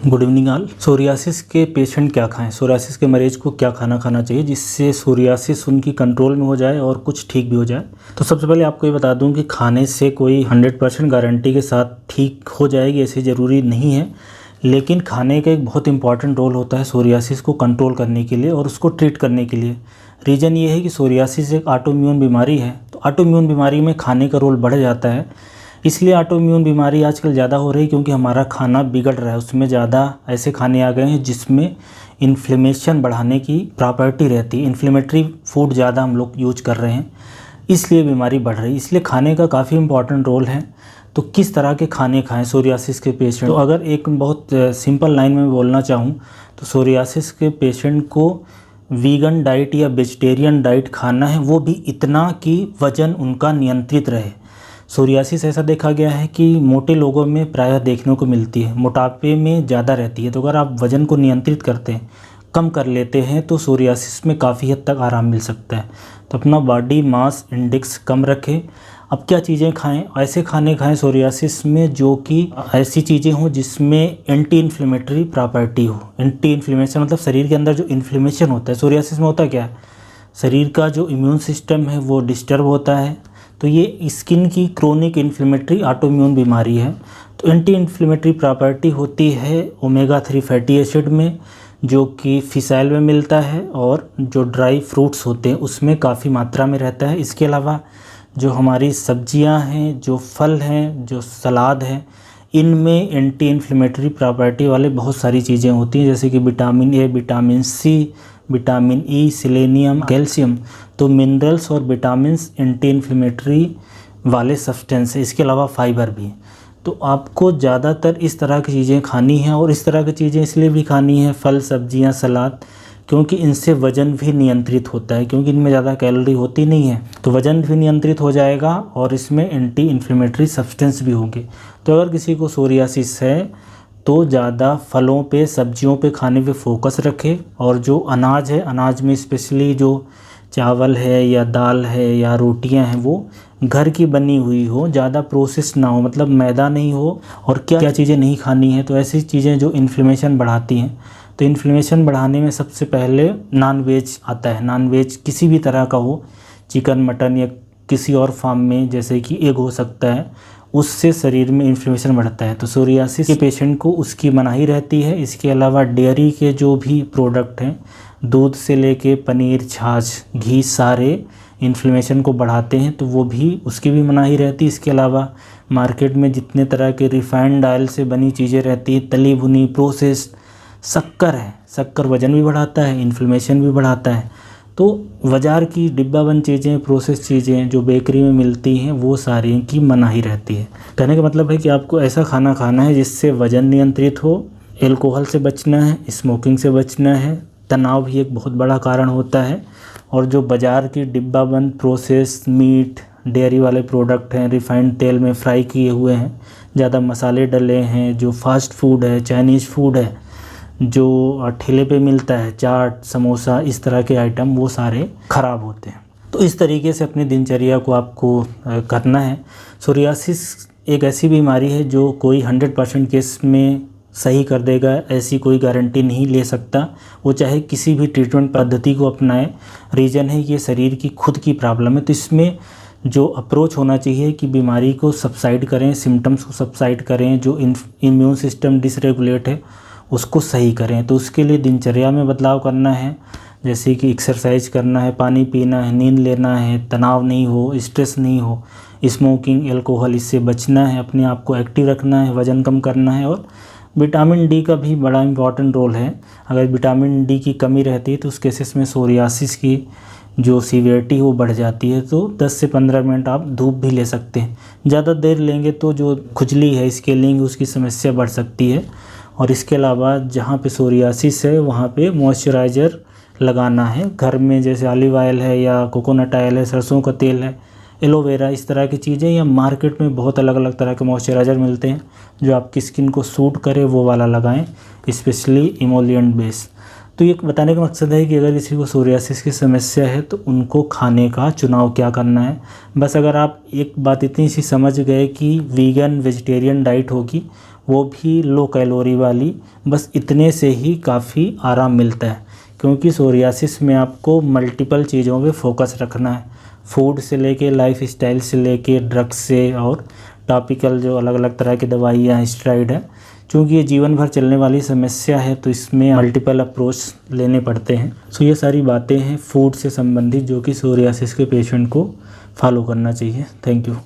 Good evening all. Psoriasis के patient क्या खाएं, सोरियासिस के मरीज को क्या खाना खाना चाहिए जिससे सोरियासिस उनकी कंट्रोल में हो जाए और कुछ ठीक भी हो जाए। तो सबसे पहले आपको ये बता दूं कि खाने से कोई 100% गारंटी के साथ ठीक हो जाएगी ऐसे ज़रूरी नहीं है, लेकिन खाने का एक बहुत इंपॉर्टेंट रोल होता है सोरियासिस को कंट्रोल करने के लिए और उसको ट्रीट करने के लिए। रीज़न ये है कि सोरियासिस एक ऑटोइम्यून बीमारी है, तो ऑटोइम्यून बीमारी में खाने का रोल बढ़ जाता है। इसलिए ऑटोइम्यून बीमारी आजकल ज़्यादा हो रही है क्योंकि हमारा खाना बिगड़ रहा है, उसमें ज़्यादा ऐसे खाने आ गए हैं जिसमें इन्फ्लेमेशन बढ़ाने की प्रॉपर्टी रहती है। इन्फ्लेमेटरी फूड ज़्यादा हम लोग यूज कर रहे हैं, इसलिए बीमारी बढ़ रही है। इसलिए खाने का काफ़ी इंपॉर्टेंट रोल है। तो किस तरह के खाने खाएं सोरियासिस के पेशेंट? तो अगर एक बहुत सिंपल लाइन में बोलना चाहूँ तो सोरियासिस के पेशेंट को वीगन डाइट या वेजिटेरियन डाइट खाना है, वो भी इतना कि वज़न उनका नियंत्रित रहे। सोरियासिस ऐसा देखा गया है कि मोटे लोगों में प्रायः देखने को मिलती है, मोटापे में ज़्यादा रहती है। तो अगर आप वज़न को नियंत्रित करते हैं, कम कर लेते हैं, तो सोरियासिस में काफ़ी हद तक आराम मिल सकता है। तो अपना बॉडी मास इंडेक्स कम रखें। अब क्या चीज़ें खाएं? ऐसे खाने खाएं सोरियासिस में जो कि ऐसी चीज़ें हों जिसमें एंटी इन्फ्लेमेटरी प्रॉपर्टी हो। एंटी इन्फ्लेमेशन मतलब शरीर के अंदर जो इन्फ्लेमेशन होता है, सोरियासिस में होता क्या है, शरीर का जो इम्यून सिस्टम है वो डिस्टर्ब होता है। तो ये स्किन की क्रोनिक इन्फ्लेमेटरी ऑटोइम्यून बीमारी है। तो एंटी इन्फ्लेमेटरी प्रॉपर्टी होती है ओमेगा 3 फैटी एसिड में, जो कि फिश ऑयल में मिलता है और जो ड्राई फ्रूट्स होते हैं उसमें काफ़ी मात्रा में रहता है। इसके अलावा जो हमारी सब्जियां हैं, जो फल हैं, जो सलाद हैं, इनमें एंटी इन्फ्लेमेटरी प्रॉपर्टी वाले बहुत सारी चीज़ें होती हैं, जैसे कि vitamin A, vitamin C, vitamin E, selenium, calcium. तो मिनरल्स और विटामिन्स एंटी इन्फ्लेमेटरी वाले सब्सटेंस है। इसके अलावा फाइबर भी। तो आपको ज़्यादातर इस तरह की चीज़ें खानी हैं, और इस तरह की चीज़ें इसलिए भी खानी है, फल, सब्जियां, सलाद, क्योंकि इनसे वज़न भी नियंत्रित होता है, क्योंकि इनमें ज़्यादा कैलोरी होती नहीं है। तो वज़न भी नियंत्रित हो जाएगा और इसमें एंटी इन्फ्लेमेटरी सब्सटेंस भी होंगे। तो अगर किसी को सोरियासिस है तो ज़्यादा फलों पे, सब्जियों पे खाने पे फोकस रखें, और जो अनाज है, अनाज में स्पेशली जो चावल है या दाल है या रोटियां हैं वो घर की बनी हुई हो, ज़्यादा प्रोसेस ना हो, मतलब मैदा नहीं हो। और क्या क्या चीज़ें नहीं खानी है, तो ऐसी चीज़ें जो इन्फ्लेमेशन बढ़ाती हैं। तो इन्फ्लेमेशन बढ़ाने में सबसे पहले नॉन वेज आता है। नॉन वेज किसी भी तरह का हो, चिकन, मटन या किसी और फार्म में जैसे कि एग हो सकता है, उससे शरीर में इन्फ्लेमेशन बढ़ता है। तो सोरियासिस के पेशेंट को उसकी मनाही रहती है। इसके अलावा डेयरी के जो भी प्रोडक्ट हैं, दूध से लेके पनीर, छाछ, घी, सारे इन्फ्लेमेशन को बढ़ाते हैं, तो वो भी, उसकी भी मनाही रहती है। इसके अलावा मार्केट में जितने तरह के रिफाइंड ऑयल से बनी चीज़ें रहती हैं, तली भुनी, प्रोसेस्ड, शक्कर है, शक्कर वज़न भी बढ़ाता है, इन्फ्लेमेशन भी बढ़ाता है। तो बाज़ार की डिब्बाबंद चीज़ें, प्रोसेस चीज़ें जो बेकरी में मिलती हैं, वो सारी की मनाही रहती है। कहने का मतलब है कि आपको ऐसा खाना खाना है जिससे वज़न नियंत्रित हो, एल्कोहल से बचना है, स्मोकिंग से बचना है। तनाव भी एक बहुत बड़ा कारण होता है। और जो बाज़ार की डिब्बाबंद प्रोसेस मीट, डेयरी वाले प्रोडक्ट हैं, रिफाइंड तेल में फ्राई किए हुए हैं, ज़्यादा मसाले डले हैं, जो फास्ट फूड है, चाइनीज़ फूड है, जो ठेले पे मिलता है, चाट, समोसा, इस तरह के आइटम, वो सारे ख़राब होते हैं। तो इस तरीके से अपनी दिनचर्या को आपको करना है। सोरियासिस एक ऐसी बीमारी है जो कोई 100% केस में सही कर देगा, ऐसी कोई गारंटी नहीं ले सकता, वो चाहे किसी भी ट्रीटमेंट पद्धति को अपनाए। रीज़न है ये शरीर की खुद की प्रॉब्लम है। तो इसमें जो अप्रोच होना चाहिए कि बीमारी को सबसाइड करें, सिम्टम्स को सबसाइड करें, जो इम्यून सिस्टम डिसरेगुलेट है उसको सही करें। तो उसके लिए दिनचर्या में बदलाव करना है, जैसे कि एक्सरसाइज करना है, पानी पीना है, नींद लेना है, तनाव नहीं हो, स्ट्रेस नहीं हो, स्मोकिंग, एल्कोहल, इससे बचना है, अपने आप को एक्टिव रखना है, वज़न कम करना है। और विटामिन डी का भी बड़ा इम्पॉर्टेंट रोल है। अगर विटामिन डी की कमी रहती है तो उस केसेस में सोरियासिस की जो सीवियरिटी वो बढ़ जाती है। तो 10 से 15 मिनट आप धूप भी ले सकते हैं। ज़्यादा देर लेंगे तो जो खुजली है, स्केलिंग, उसकी समस्या बढ़ सकती है। और इसके अलावा जहाँ पे सोरियासिस है वहाँ पे मॉइस्चराइज़र लगाना है घर में, जैसे ऑलिव ऑयल है या कोकोनट ऑयल है, सरसों का तेल है, एलोवेरा, इस तरह की चीज़ें। या मार्केट में बहुत अलग अलग तरह के मॉइस्चराइज़र मिलते हैं, जो आपकी स्किन को सूट करे वो वाला लगाएं, स्पेशली इमोलिएंट बेस। तो ये बताने का मकसद है कि अगर किसी को सोरियासिस की समस्या है तो उनको खाने का चुनाव क्या करना है। बस अगर आप एक बात इतनी सी समझ गए कि वीगन वेजिटेरियन डाइट होगी, वो भी लो कैलोरी वाली, बस इतने से ही काफ़ी आराम मिलता है। क्योंकि सोरियासिस में आपको मल्टीपल चीज़ों पे फोकस रखना है, फूड से लेके लाइफ स्टाइल से लेके ड्रग्स से और टॉपिकल जो अलग अलग तरह की दवाइयाँ स्टेरॉइड है। क्योंकि ये जीवन भर चलने वाली समस्या है तो इसमें मल्टीपल अप्रोच लेने पड़ते हैं। सो ये सारी बातें हैं फूड से संबंधित जो कि सोरियासिस के पेशेंट को फॉलो करना चाहिए। Thank you.